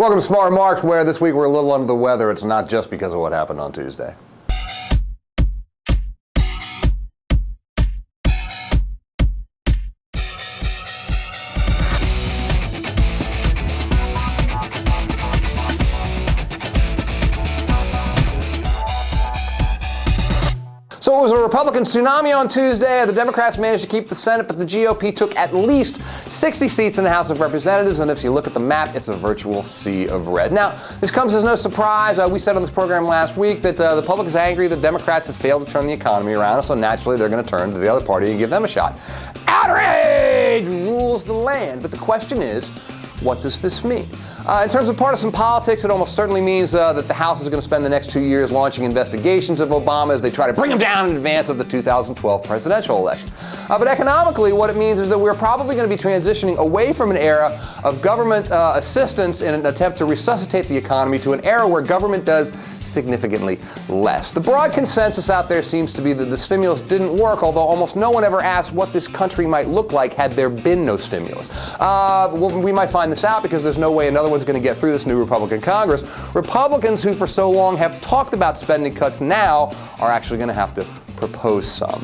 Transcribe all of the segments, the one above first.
Welcome to Smart Remarks, where this week we're a little under the weather. It's not just because of what happened on Tuesday. So it was a Republican tsunami on Tuesday. The Democrats managed to keep the Senate, but the GOP took at least 60 seats in the House of Representatives, and if you look at the map, it's a virtual sea of red. Now, this comes as no surprise. We said on this program last week that the public is angry that Democrats have failed to turn the economy around, so naturally they're going to turn to the other party and give them a shot. Outrage rules the land, but the question is, what does this mean? In terms of partisan politics, it almost certainly means that the House is going to spend the next 2 years launching investigations of Obama as they try to bring him down in advance of the 2012 presidential election. But economically, what it means is that we're probably going to be transitioning away from an era of government assistance in an attempt to resuscitate the economy to an era where government does significantly less. The broad consensus out there seems to be that the stimulus didn't work, although almost no one ever asked what this country might look like had there been no stimulus. Well, we might find this out because there's no way another one's going to get through this new Republican Congress. Republicans who for so long have talked about spending cuts now are actually going to have to propose some.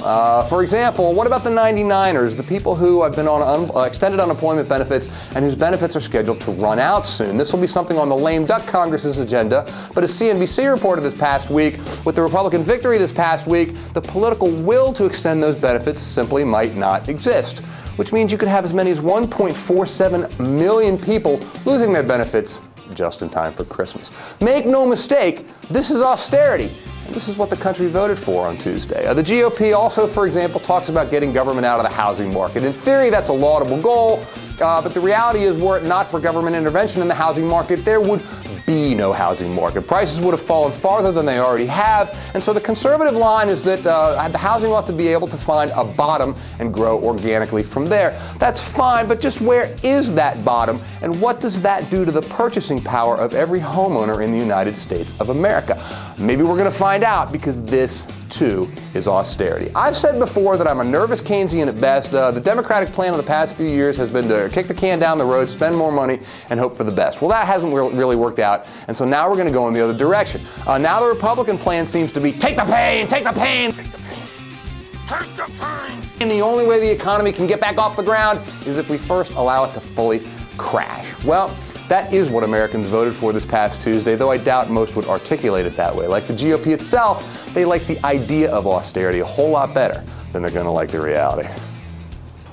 For example, what about the 99ers, the people who have been on extended unemployment benefits and whose benefits are scheduled to run out soon? This will be something on the lame duck Congress's agenda, but as CNBC reported this past week, with the Republican victory this past week, the political will to extend those benefits simply might not exist, which means you could have as many as 1.47 million people losing their benefits just in time for Christmas. Make no mistake, this is austerity. And this is what the country voted for on Tuesday. The GOP also, for example, talks about getting government out of the housing market. In theory, that's a laudable goal, but the reality is, were it not for government intervention in the housing market, there would be no housing market. Prices would have fallen farther than they already have, and so the conservative line is that the housing ought to be able to find a bottom and grow organically from there. That's fine, but just where is that bottom, and what does that do to the purchasing power of every homeowner in the United States of America? Maybe we're going to find out, because this, too, is austerity. I've said before that I'm a nervous Keynesian at best. The Democratic plan of the past few years has been to kick the can down the road, spend more money, and hope for the best. Well, that hasn't really worked out, and so now we're going to go in the other direction. Now the Republican plan seems to be take the pain, take the pain, take the pain, take the pain. And the only way the economy can get back off the ground is if we first allow it to fully crash. Well, that is what Americans voted for this past Tuesday, though I doubt most would articulate it that way. Like the GOP itself, they like the idea of austerity a whole lot better than they're going to like the reality.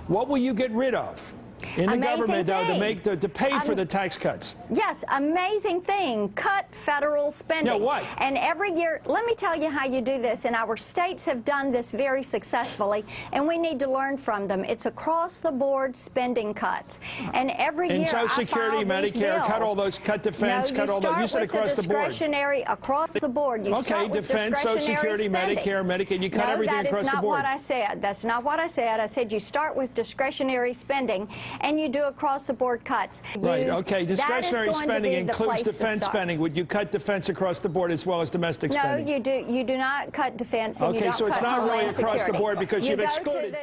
What will you get rid of in the government to pay for the tax cuts? Yes, amazing thing. Cut federal spending. Yeah, what? And every year, let me tell you how you do this. And our states have done this very successfully, and we need to learn from them. It's across-the-board spending cuts. And every year, Social Security, Medicare, cut all those, cut defense, cut all those. You said across the board. Discretionary across the board. You okay, defense, Social Security, spending. Medicare, Medicaid. You cut everything across the board. That is not what I said. That's not what I said. I said you start with discretionary spending, and you do across-the-board cuts. Right, okay. Discretionary spending includes defense spending. Would you cut defense across the board as well as domestic spending? No, you do not cut defense, and you don't so cut it's not really Homeland across the Security. board because you've excluded.